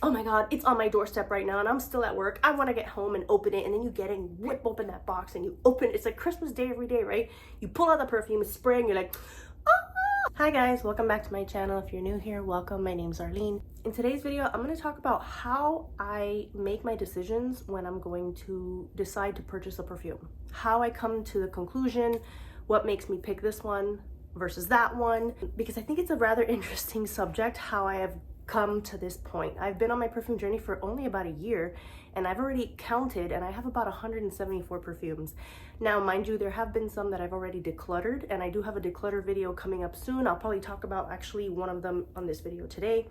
oh my God, it's on my doorstep right now and I'm still at work. I want to get home and open it. And then you get it and you rip open that box and you open it. It's like Christmas Day every day, right? You pull out the perfume, it's spraying, you're like, ah! Hi guys, welcome back to my channel. If you're new here, welcome. My name's Arlene. In today's video, I'm going to talk about how I make my decisions when I'm going to decide to purchase a perfume. How I come to the conclusion, what makes me pick this one versus that one, because I think it's a rather interesting subject how I have come to this point. I've been on my perfume journey for only about a year and I've already counted and I have about 174 perfumes. Now, mind you, there have been some that I've already decluttered, and I do have a declutter video coming up soon. I'll probably talk about actually one of them on this video today,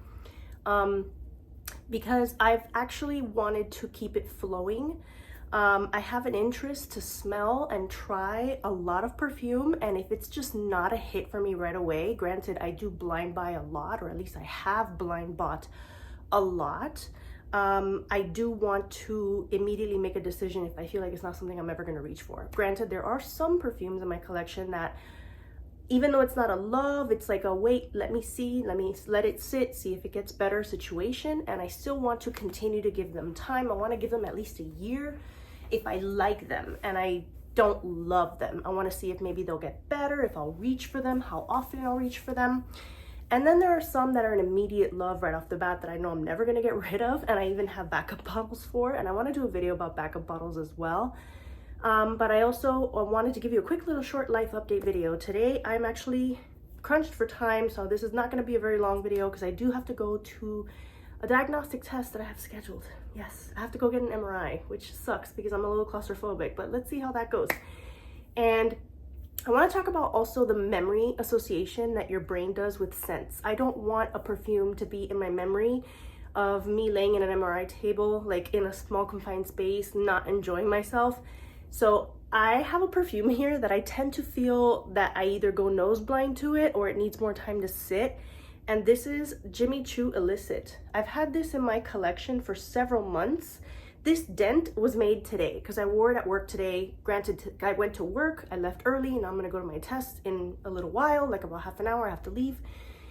because I've actually wanted to keep it flowing. I have an interest to smell and try a lot of perfume, and if it's just not a hit for me right away, granted I do blind buy a lot, or at least I have blind bought a lot, I do want to immediately make a decision if I feel like it's not something I'm ever going to reach for. Granted, there are some perfumes in my collection that, even though it's not a love, it's like a wait, let me see, let it sit, see if it gets better situation, and I still want to continue to give them time. I want to give them at least a year if I like them and I don't love them. I want to see if maybe they'll get better, if I'll reach for them, how often I'll reach for them. And then there are some that are an immediate love right off the bat that I know I'm never going to get rid of, and I even have backup bottles for, and I want to do a video about backup bottles as well. But I also wanted to give you a quick little short life update video. Today I'm actually crunched for time, so this is not going to be a very long video because I do have to go to a diagnostic test that I have scheduled. Yes, I have to go get an MRI, which sucks because I'm a little claustrophobic, but let's see how that goes. And I want to talk about also the memory association that your brain does with scents. I don't want a perfume to be in my memory of me laying in an MRI table, like in a small confined space, not enjoying myself. So I have a perfume here that I tend to feel that I either go nose blind to it or it needs more time to sit. And this is Jimmy Choo Illicit. I've had this in my collection for several months. This dent was made today because I wore it at work today. Granted, I went to work, I left early, and I'm gonna go to my test in a little while, like about half an hour, I have to leave.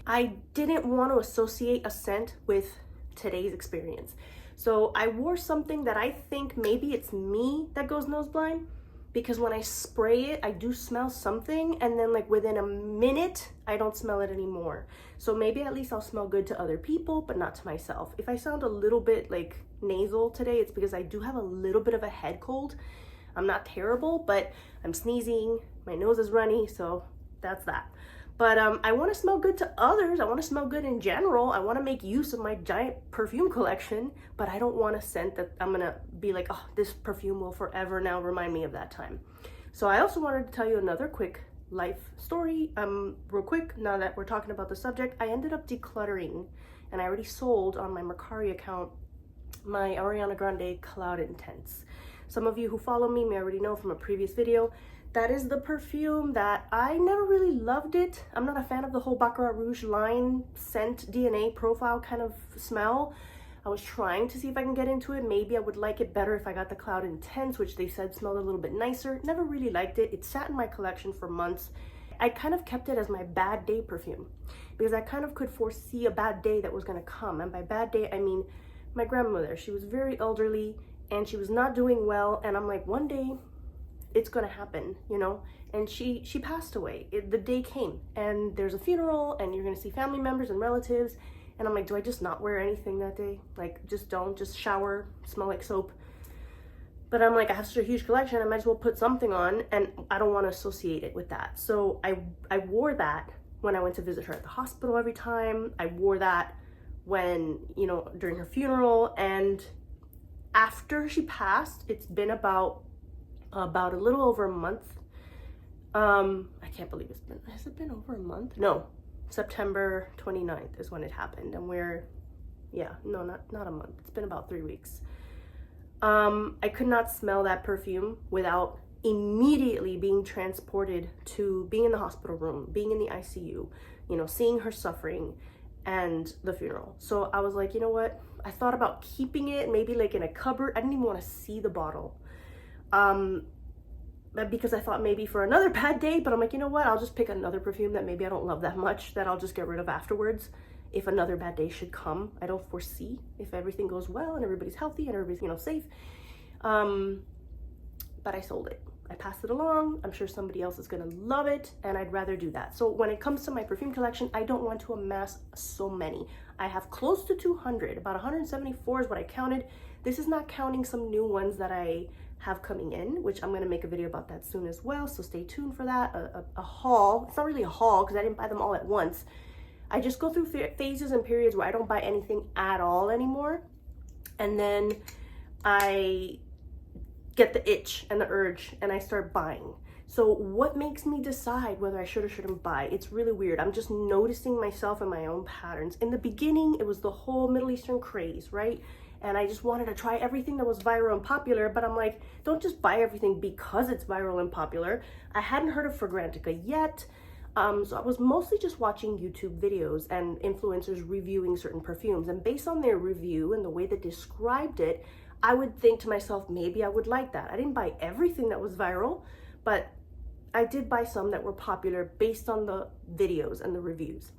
I didn't want to associate a scent with today's experience. So I wore something that I think maybe it's me that goes nose blind, because when I spray it, I do smell something, and then like within a minute, I don't smell it anymore. So maybe at least I'll smell good to other people, but not to myself. If I sound a little bit like nasal today, it's because I do have a little bit of a head cold. I'm not terrible, but I'm sneezing, my nose is runny, so that's that. But I want to smell good to others. I want to smell good in general. I want to make use of my giant perfume collection, but I don't want a scent that I'm going to be like, oh, this perfume will forever now remind me of that time. So I also wanted to tell you another quick life story, real quick, now that we're talking about the subject. I ended up decluttering, and I already sold on my Mercari account my Ariana Grande Cloud Intense. Some of you who follow me may already know from a previous video. That is the perfume that I never really loved it. I'm not a fan of the whole Baccarat Rouge line scent DNA profile kind of smell. I was trying to see if I can get into it. Maybe I would like it better if I got the Cloud Intense, which they said smelled a little bit nicer. Never really liked it. It sat in my collection for months. I kind of kept it as my bad day perfume because I kind of could foresee a bad day that was going to come. And by bad day, I mean my grandmother. She was very elderly and she was not doing well. And I'm like, one day it's gonna happen, you know. And she passed away. The day came and there's a funeral and you're gonna see family members and relatives, and I'm like, do I just not wear anything that day? Like, just shower, smell like soap. But I'm like, I have such a huge collection, I might as well put something on, and I don't want to associate it with that. So I wore that when I went to visit her at the hospital every time. I wore that when, you know, during her funeral, and after she passed, it's been about a little over a month. I can't believe has it been over a month? No, September 29th is when it happened, and not a month. It's been about 3 weeks. I could not smell that perfume without immediately being transported to being in the hospital room, being in the ICU, you know, seeing her suffering, and the funeral. So I was like, you know what? I thought about keeping it maybe like in a cupboard. I didn't even want to see the bottle. Because I thought maybe for another bad day, but I'm like, you know what? I'll just pick another perfume that maybe I don't love that much, that I'll just get rid of afterwards. if another bad day should come. I don't foresee, if everything goes well and everybody's healthy and everybody's, you know, safe. But I sold it. I passed it along. I'm sure somebody else is gonna love it, and I'd rather do that. So when it comes to my perfume collection, I don't want to amass so many. I have close to 200, about 174 is what I counted. This is not counting some new ones that I have coming in, which I'm gonna make a video about that soon as well, so stay tuned for that. A haul. It's not really a haul because I didn't buy them all at once. I just go through phases and periods where I don't buy anything at all anymore, and then I get the itch and the urge and I start buying. So what makes me decide whether I should or shouldn't buy? It's really weird. I'm just noticing myself and my own patterns. In the beginning, it was the whole Middle Eastern craze, right? And I just wanted to try everything that was viral and popular, but I'm like, don't just buy everything because it's viral and popular. I hadn't heard of Fragrantica yet. So I was mostly just watching YouTube videos and influencers reviewing certain perfumes. And based on their review and the way they described it, I would think to myself, maybe I would like that. I didn't buy everything that was viral, but I did buy some that were popular based on the videos and the reviews.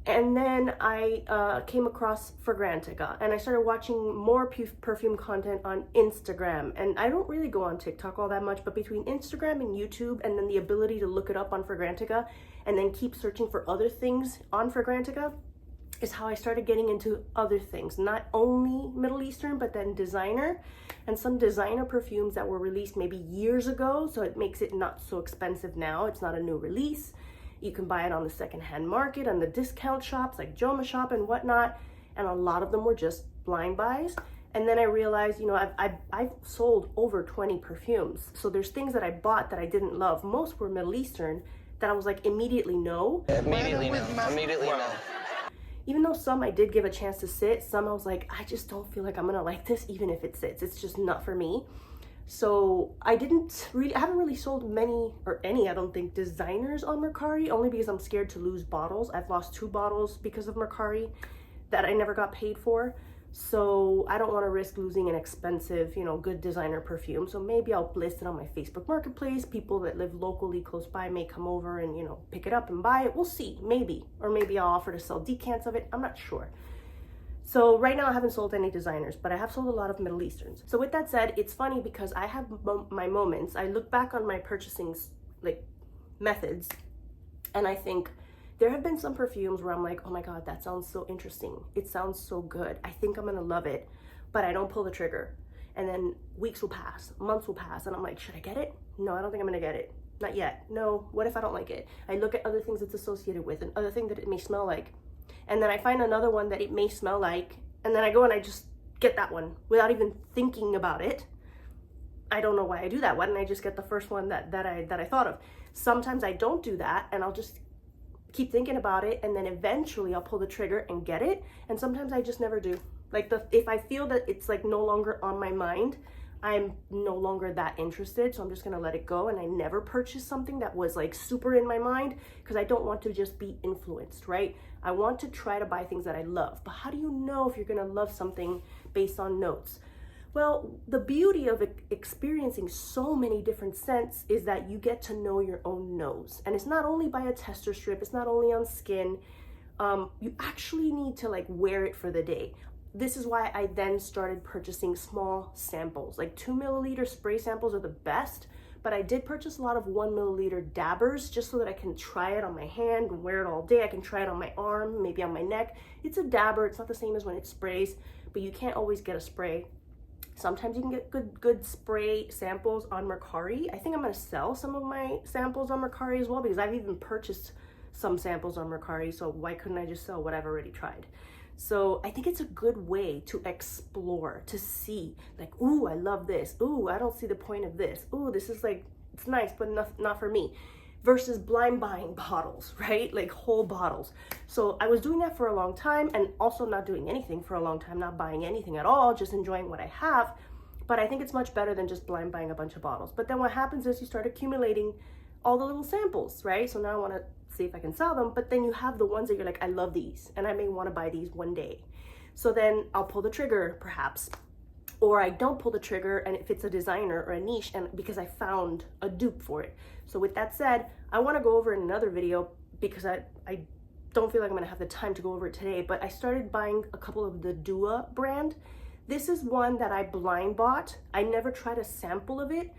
And then I came across Fragrantica, and I started watching more perfume content on Instagram. And I don't really go on TikTok all that much, but between Instagram and YouTube, and then the ability to look it up on Fragrantica and then keep searching for other things on Fragrantica, is how I started getting into other things, not only Middle Eastern, but then designer, and some designer perfumes that were released maybe years ago, so it makes it not so expensive now. It's not a new release. You can buy it on the secondhand market and the discount shops like Joma Shop and whatnot, and a lot of them were just blind buys. And then I realized, you know, I've sold over 20 perfumes, so there's things that I bought that I didn't love. Most were Middle Eastern that I was like, immediately no. Immediately no. Even though some I did give a chance to sit, some I was like, I just don't feel like I'm gonna like this even if it sits. It's just not for me. So I haven't really sold many or any, I don't think, designers on Mercari, only because I'm scared to lose bottles. I've lost 2 bottles because of Mercari that I never got paid for. So I don't want to risk losing an expensive, you know, good designer perfume. So maybe I'll list it on my Facebook Marketplace. People that live locally close by may come over and, you know, pick it up and buy it. We'll see, maybe. Or maybe I'll offer to sell decants of it. I'm not sure. So right now I haven't sold any designers, but I have sold a lot of Middle Easterns. So with that said, it's funny because I have my moments. I look back on my purchasing like methods, and I think there have been some perfumes where I'm like, oh my God, that sounds so interesting. It sounds so good. I think I'm gonna love it, but I don't pull the trigger. And then weeks will pass, months will pass, and I'm like, should I get it? No, I don't think I'm gonna get it. Not yet. No, what if I don't like it? I look at other things it's associated with and other things that it may smell like. And then I find another one that it may smell like, and then I go and I just get that one without even thinking about it. I don't know why I do that. Why didn't I just get the first one that I thought of? Sometimes I don't do that, and I'll just keep thinking about it, and then eventually I'll pull the trigger and get it. And sometimes I just never do. Like if I feel that it's like no longer on my mind, I'm no longer that interested, so I'm just gonna let it go. And I never purchase something that was like super in my mind, because I don't want to just be influenced, right? I want to try to buy things that I love. But how do you know if you're gonna love something based on notes? Well, the beauty of experiencing so many different scents is that you get to know your own nose. And it's not only by a tester strip, it's not only on skin. You actually need to like wear it for the day. This is why I then started purchasing small samples. Like 2 milliliter spray samples are the best, but I did purchase a lot of 1 milliliter dabbers just so that I can try it on my hand and wear it all day. I can try it on my arm, maybe on my neck. It's a dabber, it's not the same as when it sprays, but you can't always get a spray. Sometimes you can get good spray samples on Mercari. I think I'm gonna sell some of my samples on Mercari as well, because I've even purchased some samples on Mercari, so why couldn't I just sell what I've already tried? So I think it's a good way to explore, to see like, ooh, I love this. Ooh, I don't see the point of this. Ooh, this is like, it's nice, but not for me. Versus blind buying bottles, right? Like whole bottles. So I was doing that for a long time, and also not doing anything for a long time, not buying anything at all, just enjoying what I have. But I think it's much better than just blind buying a bunch of bottles. But then what happens is you start accumulating all the little samples, right? So now I want to see if I can sell them, but then you have the ones that you're like, I love these, and I may want to buy these one day. So then I'll pull the trigger perhaps, or I don't pull the trigger, and if it's a designer or a niche, and because I found a dupe for it. So with that said, I want to go over in another video, because I don't feel like I'm gonna have the time to go over it today, but I started buying a couple of the Dupe brand. This is one that I blind bought. I never tried a sample of it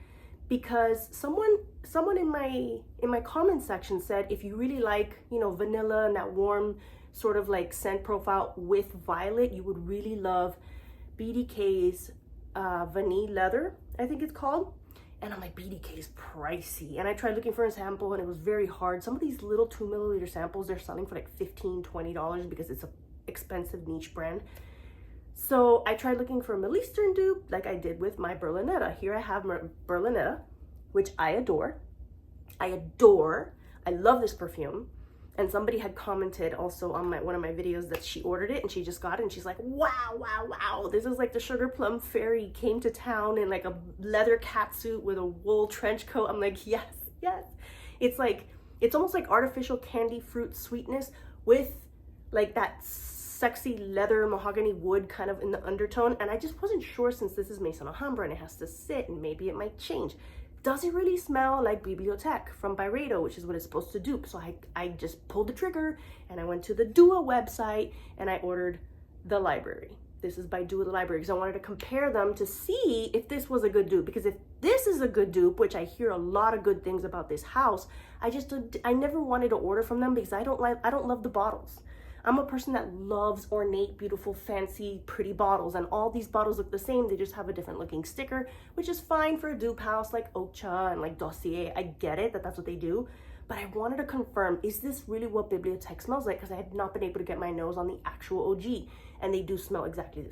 because someone in my comment section said if you really like, you know, vanilla and that warm sort of like scent profile with violet, you would really love BDK's Vanille Leather, I think it's called. And I'm like, BDK is pricey. And I tried looking for a sample and it was very hard. Some of these little 2 milliliter samples, they're selling for like $15-$20 because it's an expensive niche brand. So I tried looking for a Middle Eastern dupe like I did with my Berlinetta. Here I have Berlinetta, which I adore. I love this perfume. And somebody had commented also on one of my videos that she ordered it and she just got it and she's like, wow, this is like the Sugar Plum Fairy came to town in like a leather catsuit with a wool trench coat. I'm like, yes. It's like, it's almost like artificial candy fruit sweetness with like that sexy leather mahogany wood kind of in the undertone. And I just wasn't sure, since this is Maison Alhambra and it has to sit and maybe it might change. Does it really smell like Bibliothèque from Byredo, which is what it's supposed to dupe? So I just pulled the trigger and I went to the Dua website and I ordered the library. This is by Dua the library because I wanted to compare them to see if this was a good dupe. Because if this is a good dupe, which I hear a lot of good things about this house, I never wanted to order from them because I don't love the bottles. I'm a person that loves ornate, beautiful, fancy, pretty bottles, and all these bottles look the same. They just have a different looking sticker, which is fine for a dupe house like Ocha and like Dossier. I get it that that's what they do, but I wanted to confirm, is this really what Bibliothèque smells like? Because I had not been able to get my nose on the actual OG, and they do smell exactly the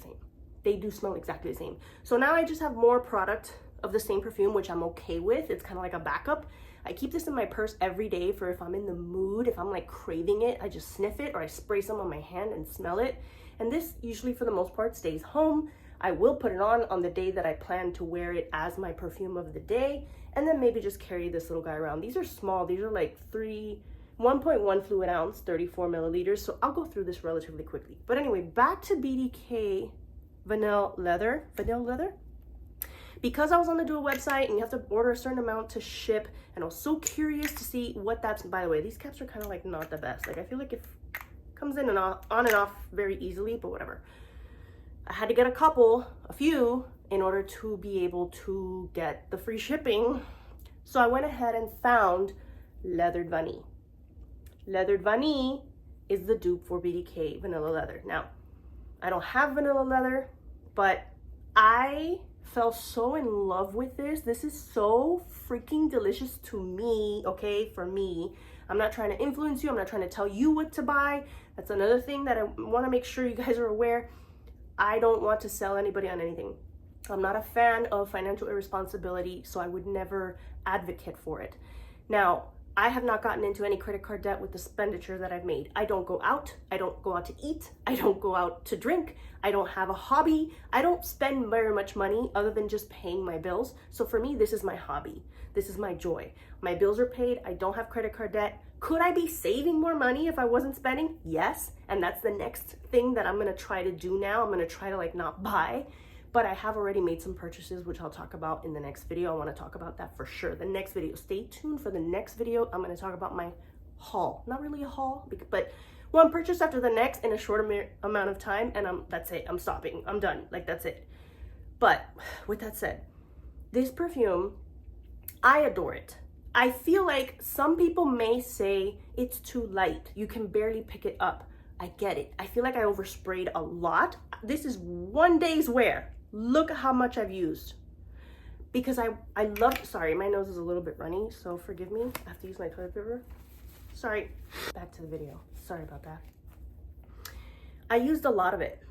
same. So now I just have more product of the same perfume, which I'm okay with. It's kind of like a backup. I keep this in my purse every day for if I'm in the mood, if I'm like craving it, I just sniff it or I spray some on my hand and smell it. And this usually for the most part stays home. I will put it on the day that I plan to wear it as my perfume of the day. And then maybe just carry this little guy around. These are small, these are like 1.1 fluid ounce, 34 milliliters. So I'll go through this relatively quickly. But anyway, back to BDK Vanille Leather. Because I was on the Dua website and you have to order a certain amount to ship, and I was so curious to see what that's, by the way, these caps are kind of like not the best. Like I feel like it comes in and on and off very easily, but whatever. I had to get a few in order to be able to get the free shipping. So I went ahead and found Leathered Vanille. Leathered Vanille is the dupe for BDK Vanilla Leather. Now, I don't have vanilla leather, but I fell so in love with this. This is so freaking delicious to me, okay? For me. I'm not trying to influence you. I'm not trying to tell you what to buy. That's another thing that I want to make sure you guys are aware. I don't want to sell anybody on anything. I'm not a fan of financial irresponsibility, so I would never advocate for it. Now, I have not gotten into any credit card debt with the expenditure that I've made. I don't go out. I don't go out to eat. I don't go out to drink. I don't have a hobby. I don't spend very much money other than just paying my bills. So for me, this is my hobby. This is my joy. My bills are paid. I don't have credit card debt. Could I be saving more money if I wasn't spending? Yes. And that's the next thing that I'm going to try to do now. I'm going to try to like not buy. But I have already made some purchases, which I'll talk about in the next video. I want to talk about that for sure. The next video, stay tuned for the next video. I'm going to talk about my haul. Not really a haul, but one purchase after the next in a short amount of time. And that's it. I'm stopping. I'm done. Like, that's it. But with that said, this perfume, I adore it. I feel like some people may say it's too light. You can barely pick it up. I get it. I feel like I oversprayed a lot. This is one day's wear. Look at how much I've used. Because I love, sorry, my nose is a little bit runny, so forgive me. I have to use my toilet paper. Sorry, back to the video. Sorry about that. I used a lot of it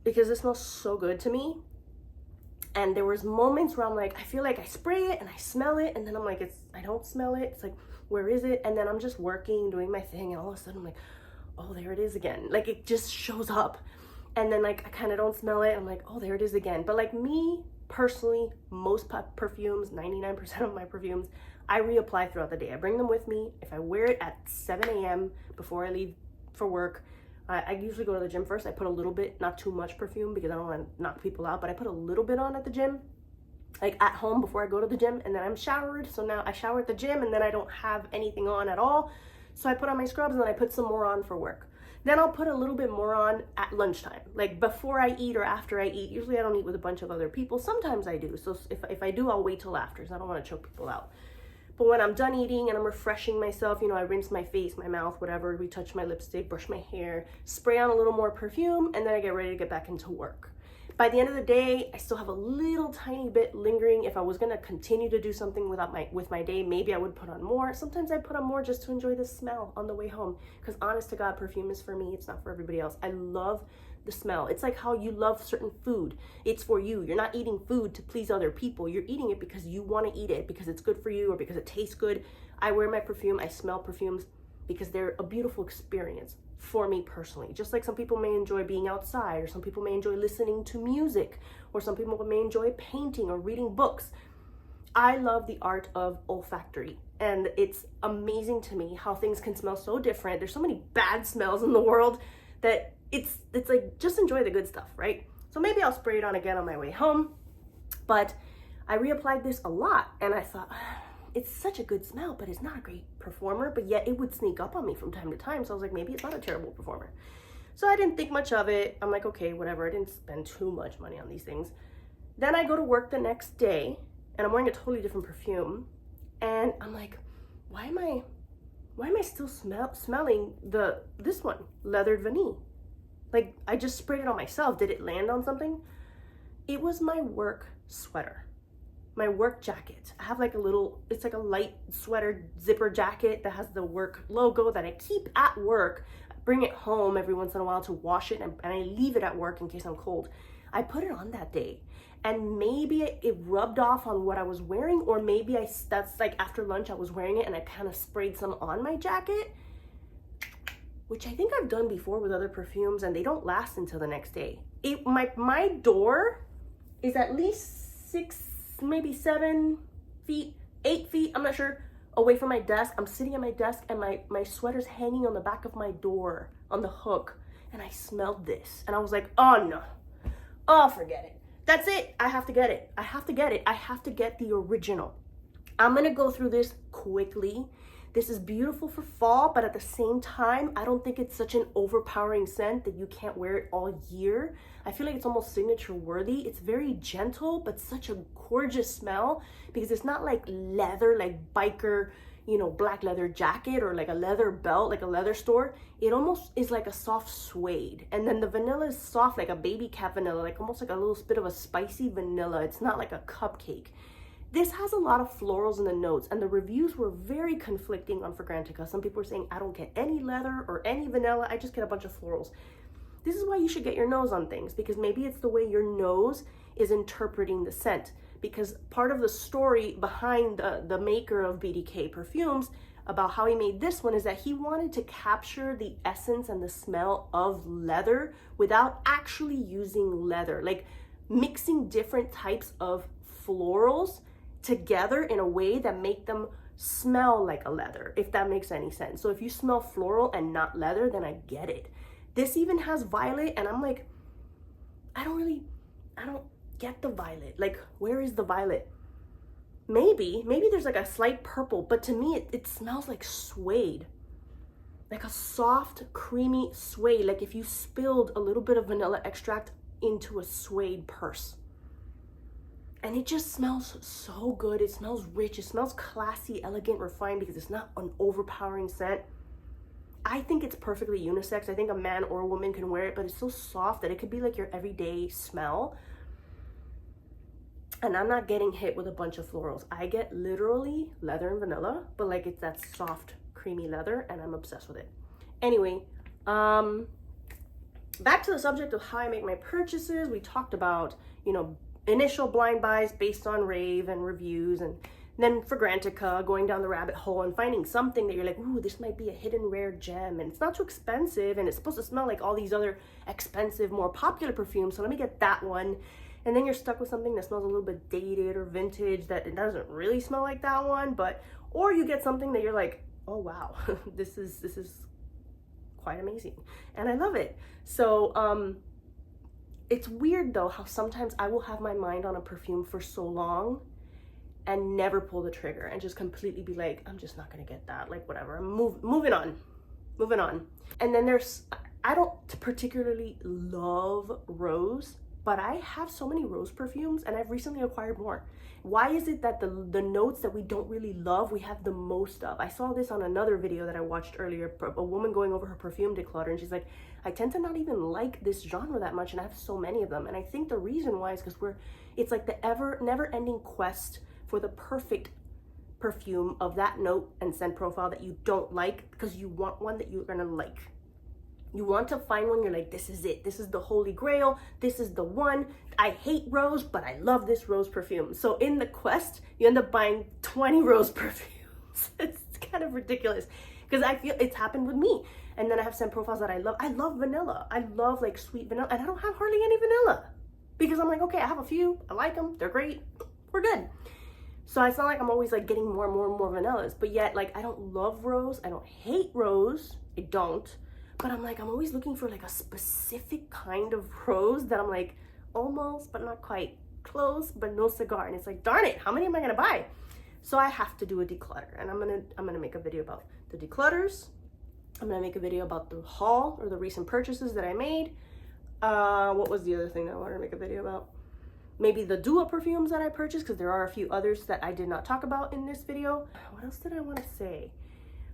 because it smells so good to me. And there was moments where I'm like, I feel like I spray it and I smell it, and then I'm like, I don't smell it. It's like, where is it? And then I'm just working, doing my thing, and all of a sudden I'm like, oh, there it is again. Like, it just shows up. And then like I kind of don't smell it. I'm like, oh, there it is again. But like me personally, most perfumes, 99% of my perfumes, I reapply throughout the day. I bring them with me. If I wear it at 7 a.m. before I leave for work, I usually go to the gym first. I put a little bit, not too much perfume because I don't want to knock people out, but I put a little bit on at the gym, like at home before I go to the gym, and then I'm showered. So now I shower at the gym and then I don't have anything on at all. So I put on my scrubs and then I put some more on for work. Then I'll put a little bit more on at lunchtime, like before I eat or after I eat. Usually I don't eat with a bunch of other people. Sometimes I do. So if I do, I'll wait till after, because I don't want to choke people out. But when I'm done eating and I'm refreshing myself, I rinse my face, my mouth, whatever, retouch my lipstick, brush my hair, spray on a little more perfume, and then I get ready to get back into work. By the end of the day, I still have a little tiny bit lingering. If I was gonna continue to do something with my day, maybe I would put on more. Sometimes I put on more just to enjoy the smell on the way home, because honest to God, perfume is for me, it's not for everybody else. I love the smell. It's like how you love certain food. It's for you. You're not eating food to please other people. You're eating it because you want to eat it, because it's good for you or because it tastes good. I wear my perfume, I smell perfumes because they're a beautiful experience for me personally. Just like some people may enjoy being outside, or some people may enjoy listening to music, or some people may enjoy painting or reading books. I love the art of olfactory, and it's amazing to me how things can smell so different. There's so many bad smells in the world that it's like, just enjoy the good stuff, right? So maybe I'll spray it on again on my way home, but I reapplied this a lot, and I thought, it's such a good smell, but it's not a great performer, but yet it would sneak up on me from time to time. So I was like, maybe it's not a terrible performer. So I didn't think much of it. I'm like, okay, whatever. I didn't spend too much money on these things. Then I go to work the next day and I'm wearing a totally different perfume. And I'm like, why am I still smelling this one, Leathered Vanille? Like, I just sprayed it on myself. Did it land on something? It was my work sweater. My work jacket. I have like it's like a light sweater zipper jacket that has the work logo that I keep at work. I bring it home every once in a while to wash it, and I leave it at work in case I'm cold. I put it on that day, and maybe it rubbed off on what I was wearing, or maybe that's like after lunch I was wearing it and I kind of sprayed some on my jacket, which I think I've done before with other perfumes, and they don't last until the next day. My door is at least 6, maybe 7 feet, 8 feet, I'm not sure, away from my desk. I'm sitting at my desk and my sweater's hanging on the back of my door on the hook, and I smelled this and I was like, oh no, oh forget it, that's it, I have to get it, I have to get the original. I'm gonna go through this quickly. This is beautiful for fall, but at the same time, I don't think it's such an overpowering scent that you can't wear it all year. I feel like it's almost signature worthy. It's very gentle, but such a gorgeous smell, because it's not like leather, like biker, black leather jacket, or like a leather belt, like a leather store. It almost is like a soft suede. And then the vanilla is soft, like a baby cat vanilla, like almost like a little bit of a spicy vanilla. It's not like a cupcake. This has a lot of florals in the notes, and the reviews were very conflicting on Fragrantica. Some people were saying, I don't get any leather or any vanilla, I just get a bunch of florals. This is why you should get your nose on things, because maybe it's the way your nose is interpreting the scent. Because part of the story behind the maker of BDK perfumes about how he made this one is that he wanted to capture the essence and the smell of leather without actually using leather, like mixing different types of florals together in a way that make them smell like a leather, if that makes any sense. So if you smell floral and not leather, then I get it. This even has violet, and I'm like, I don't get the violet. Like, where is the violet? Maybe there's like a slight purple, but to me it smells like suede, like a soft creamy suede, like if you spilled a little bit of vanilla extract into a suede purse. And it just smells so good. It smells rich. It smells classy, elegant, refined, because it's not an overpowering scent. I think it's perfectly unisex. I think a man or a woman can wear it, but it's so soft that it could be like your everyday smell. And I'm not getting hit with a bunch of florals. I get literally leather and vanilla, but like it's that soft, creamy leather, and I'm obsessed with it. Anyway, back to the subject of how I make my purchases. We talked about, initial blind buys based on rave and reviews, and then Fragrantica, going down the rabbit hole and finding something that you're like, ooh, this might be a hidden rare gem, and it's not too expensive, and it's supposed to smell like all these other expensive, more popular perfumes, so let me get that one. And then you're stuck with something that smells a little bit dated or vintage, that it doesn't really smell like that one, or you get something that you're like, oh wow, this is quite amazing, and I love it. So it's weird though how sometimes I will have my mind on a perfume for so long and never pull the trigger and just completely be like, I'm just not gonna get that, like whatever, I'm moving on. And then I don't particularly love rose, but I have so many rose perfumes and I've recently acquired more. Why is it that the notes that we don't really love, we have the most of? I saw this on another video that I watched earlier, a woman going over her perfume declutter, and she's like, I tend to not even like this genre that much and I have so many of them. And I think the reason why is because it's like the never-ending quest for the perfect perfume of that note and scent profile that you don't like, because you want one that you're gonna like. You want to find one you're like, this is it. This is the holy grail. This is the one. I hate rose, but I love this rose perfume. So in the quest, you end up buying 20 rose perfumes. It's kind of ridiculous because I feel it's happened with me. And then I have scent profiles that I love. I love vanilla. I love like sweet vanilla. And I don't have hardly any vanilla because I'm like, okay, I have a few. I like them. They're great. We're good. So it's not like I'm always like getting more and more and more vanillas. But yet, like, I don't love rose. I don't hate rose. I don't. But I'm like, I'm always looking for like a specific kind of rose that I'm like, almost, but not quite, close, but no cigar. And it's like, darn it, how many am I gonna buy? So I have to do a declutter, and I'm gonna make a video about the declutters. I'm gonna make a video about the haul or the recent purchases that I made. What was the other thing that I wanted to make a video about? Maybe the duo perfumes that I purchased, because there are a few others that I did not talk about in this video. What else did I want to say?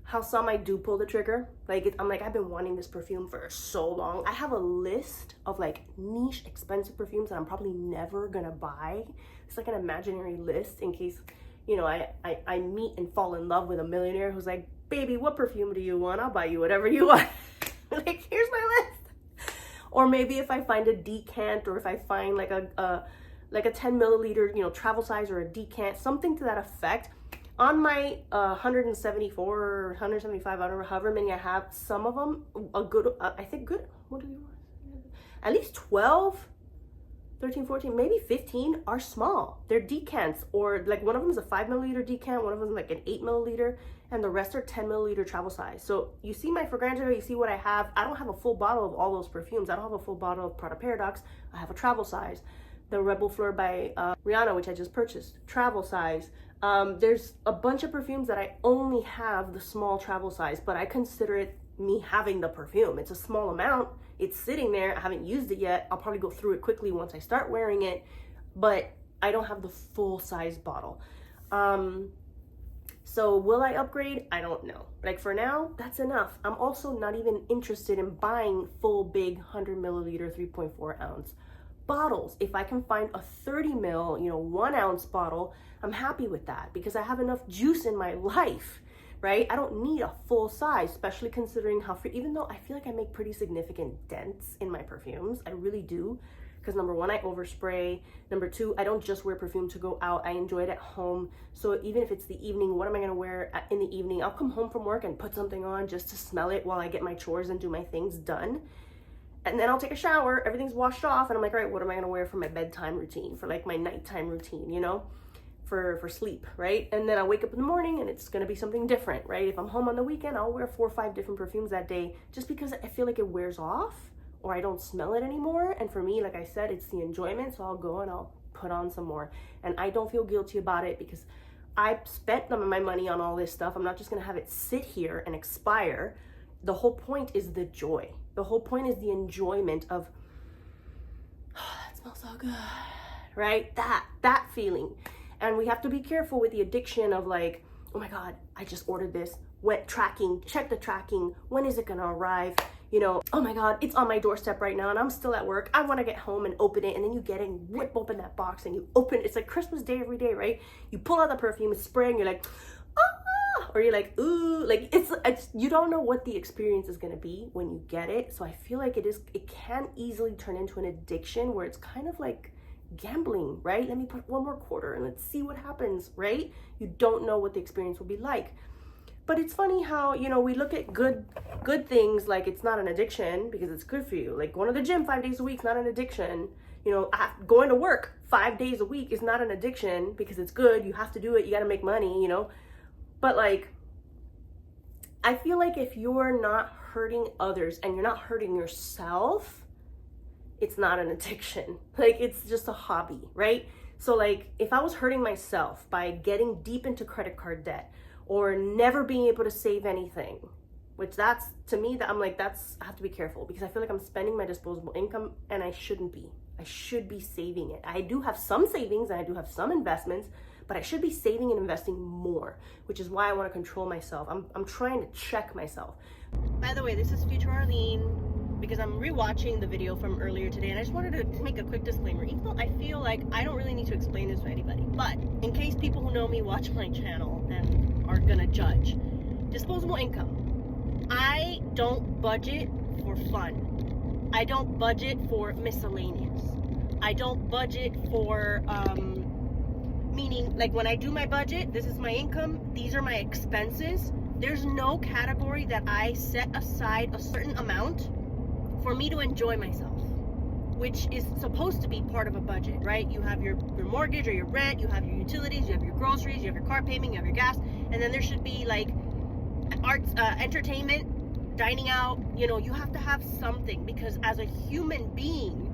How some I do pull the trigger. Like, I'm like, I've been wanting this perfume for so long. I have a list of like niche expensive perfumes that I'm probably never gonna buy. It's like an imaginary list in case, you know, I meet and fall in love with a millionaire who's like, baby, what perfume do you want? I'll buy you whatever you want. Like, here's my list. Or maybe if I find a decant, or if I find like a 10 milliliter, you know, travel size, or a decant, something to that effect. On my 174 or 175, I don't know, however many I have, some of them, a good, I think good, what do you want? At least 12, 13, 14, maybe 15 are small. They're decants, or like one of them is a 5 milliliter decant, one of them is like an 8 milliliter, and the rest are 10 milliliter travel size. So you see my fragrance, you see what I have. I don't have a full bottle of all those perfumes. I don't have a full bottle of Prada Paradox. I have a travel size. The Rebel Fleur by Rihanna, which I just purchased, travel size. There's a bunch of perfumes that I only have the small travel size, but I consider it me having the perfume. It's a small amount. It's sitting there. I haven't used it yet. I'll probably go through it quickly once I start wearing it, but I don't have the full size bottle. So will I upgrade? I don't know. Like, for now, that's enough. I'm also not even interested in buying full big 100 milliliter 3.4 ounce bottles. If I can find a 30 ml, you know, 1 ounce bottle, I'm happy with that, because I have enough juice in my life, right? I don't need a full size, especially considering how even though I feel like I make pretty significant dents in my perfumes, I really do, because number one, I overspray. Number two, I don't just wear perfume to go out. I enjoy it at home. So even if it's the evening, what am I gonna wear in the evening? I'll come home from work and put something on just to smell it while I get my chores and do my things done. And then I'll take a shower, everything's washed off, and I'm like, all right, what am I gonna wear for my bedtime routine, for like my nighttime routine, you know, for sleep, right? And then I wake up in the morning and it's gonna be something different, right? If I'm home on the weekend, I'll wear 4 or 5 different perfumes that day, just because I feel like it wears off or I don't smell it anymore. And for me, like I said, it's the enjoyment, so I'll go and I'll put on some more. And I don't feel guilty about it, because I spent some of my money on all this stuff. I'm not just gonna have it sit here and expire. The whole point is the joy. The whole point is the enjoyment of, oh, that smells so good, right? That feeling. And we have to be careful with the addiction of like, oh my God, I just ordered this. Tracking, check the tracking. When is it gonna arrive? You know, oh my God, it's on my doorstep right now and I'm still at work. I wanna get home and open it. And then you get it and whip open that box and you open it. It's like Christmas Day every day, right? You pull out the perfume, it's spraying, you're like, or you're like, ooh, like it's you don't know what the experience is gonna be when you get it. So I feel like it can easily turn into an addiction where it's kind of like gambling, right? Let me put 1 more quarter and let's see what happens, right? You don't know what the experience will be like. But it's funny how, you know, we look at good things like it's not an addiction because it's good for you. Like going to the gym 5 days a week is not an addiction. You know, going to work 5 days a week is not an addiction because it's good. You have to do it. You got to make money, you know. But like, I feel like if you're not hurting others and you're not hurting yourself, it's not an addiction. Like, it's just a hobby, right? So like if I was hurting myself by getting deep into credit card debt or never being able to save anything, which that's, to me, that I'm like, I have to be careful because I feel like I'm spending my disposable income and I shouldn't be. I should be saving it. I do have some savings and I do have some investments, but I should be saving and investing more, which is why I want to control myself. I'm trying to check myself. By the way, this is future Arlene because I'm rewatching the video from earlier today, and I just wanted to make a quick disclaimer, even though I feel like I don't really need to explain this to anybody. But in case people who know me watch my channel and are gonna judge, disposable income. I don't budget for fun. I don't budget for miscellaneous. I don't budget for meaning like when I do my budget, this is my income, these are my expenses. There's no category that I set aside a certain amount for me to enjoy myself, which is supposed to be part of a budget, right? You have your mortgage or your rent, you have your utilities, you have your groceries, you have your car payment, you have your gas, and then there should be like arts, entertainment, dining out. You know, you have to have something, because as a human being,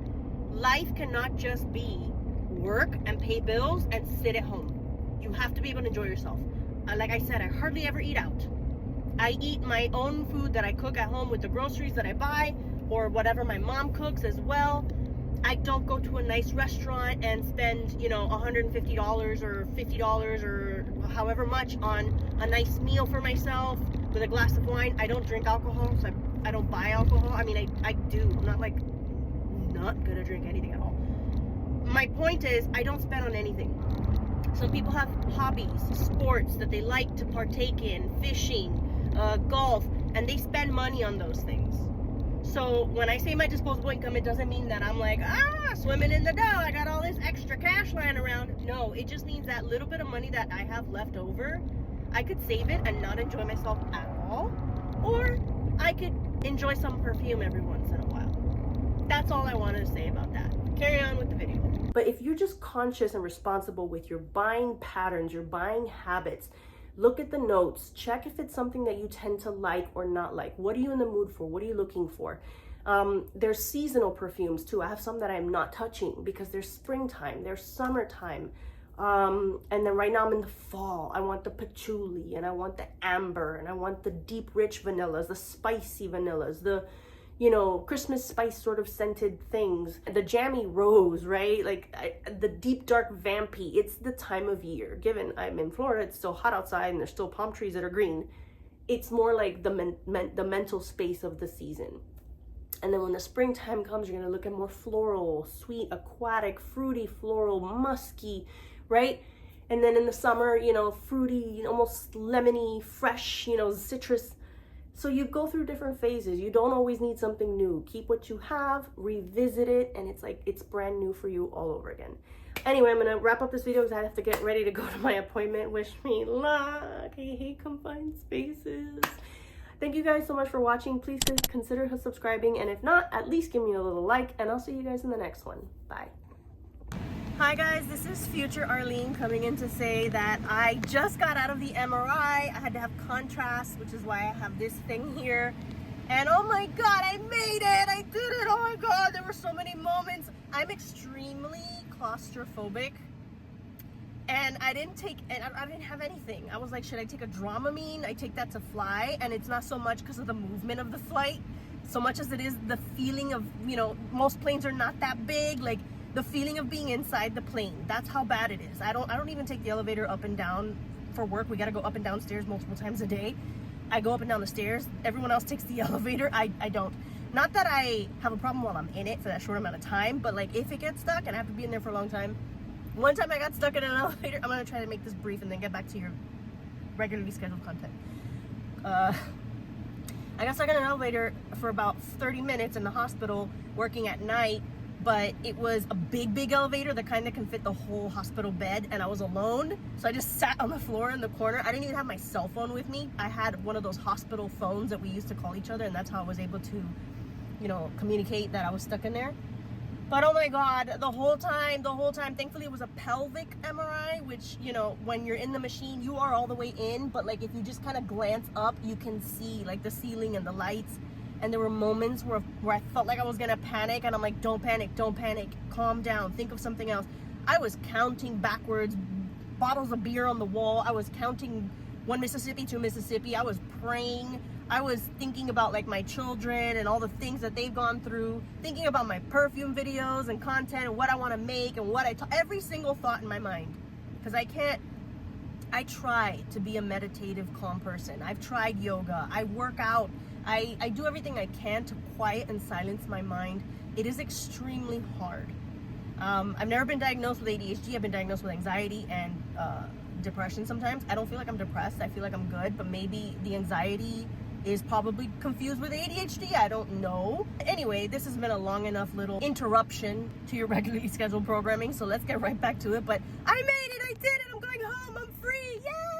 life cannot just be work and pay bills and sit at home. You have to be able to enjoy yourself. Like I said, I hardly ever eat out. I eat my own food that I cook at home with the groceries that I buy, or whatever my mom cooks as well. I don't go to a nice restaurant and spend, you know, $150 or $50 or however much on a nice meal for myself with a glass of wine. I don't drink alcohol, so I don't buy alcohol. I mean, I do. I'm not like not gonna drink anything at all. My point is, I don't spend on anything. Some people have hobbies, sports that they like to partake in, fishing, golf, and they spend money on those things. So when I say my disposable income, it doesn't mean that I'm like, swimming in the dough, I got all this extra cash lying around. No, it just means that little bit of money that I have left over, I could save it and not enjoy myself at all, or I could enjoy some perfume every once in a while. That's all I wanted to say about that. Carry on with the video. But if you're just conscious and responsible with your buying patterns, your buying habits, look at the notes, check if it's something that you tend to like or not like. What are you in the mood for? What are you looking for? There's seasonal perfumes too. I have some that I'm not touching because there's springtime, there's summertime. And then right now I'm in the fall. I want the patchouli and I want the amber and I want the deep rich vanillas, the spicy vanillas, the, you know, Christmas spice sort of scented things, the jammy rose, right? Like the deep dark vampy. It's the time of year. Given I'm in Florida, it's still hot outside and there's still palm trees that are green. It's more like the mental space of the season. And then when the springtime comes, you're gonna look at more floral, sweet, aquatic, fruity, floral, musky, right? And then in the summer, you know, fruity, almost lemony, fresh, you know, citrus. So you go through different phases. You don't always need something new. Keep what you have, revisit it, and it's like it's brand new for you all over again. Anyway, I'm gonna wrap up this video because I have to get ready to go to my appointment. Wish me luck. I hate confined spaces. Thank you guys so much for watching. Please consider subscribing, and if not, at least give me a little like, and I'll see you guys in the next one. Bye. Hi guys, this is future Arlene coming in to say that I just got out of the MRI. I had to have contrast, which is why I have this thing here. And oh my God, I made it! I did it! Oh my God, there were so many moments. I'm extremely claustrophobic. And I didn't have anything. I was like, should I take a Dramamine? I take that to fly, and it's not so much because of the movement of the flight, so much as it is the feeling of, you know, most planes are not that big, like the feeling of being inside the plane. That's how bad it is. I don't even take the elevator up and down for work. We gotta go up and down stairs multiple times a day. I go up and down the stairs. Everyone else takes the elevator. I don't. Not that I have a problem while I'm in it for that short amount of time, but like if it gets stuck and I have to be in there for a long time. One time I got stuck in an elevator. I'm gonna try to make this brief and then get back to your regularly scheduled content. I got stuck in an elevator for about 30 minutes in the hospital working at night, but it was a big elevator, the kind that can fit the whole hospital bed, and I was alone, so I just sat on the floor in the corner. I didn't even have my cell phone with me. I had one of those hospital phones that we used to call each other, and that's how I was able to, you know, communicate that I was stuck in there. But oh my God, the whole time, thankfully it was a pelvic MRI, which, you know, when you're in the machine, you are all the way in, but like if you just kind of glance up, you can see like the ceiling and the lights. And there were moments where I felt like I was gonna panic, and I'm like, don't panic, calm down, think of something else. I was counting backwards, bottles of beer on the wall. I was counting 1 Mississippi, 2 Mississippi. I was praying. I was thinking about like my children and all the things that they've gone through, thinking about my perfume videos and content and what I want to make and what every single thought in my mind. Because I try to be a meditative, calm person. I've tried yoga. I work out. I do everything I can to quiet and silence my mind. It is extremely hard. I've never been diagnosed with ADHD. I've been diagnosed with anxiety and depression sometimes. I don't feel like I'm depressed. I feel like I'm good, but maybe the anxiety is probably confused with ADHD. I don't know. Anyway, this has been a long enough little interruption to your regularly scheduled programming, so let's get right back to it. But I made it! I did it! I'm going home! I'm free! Yay!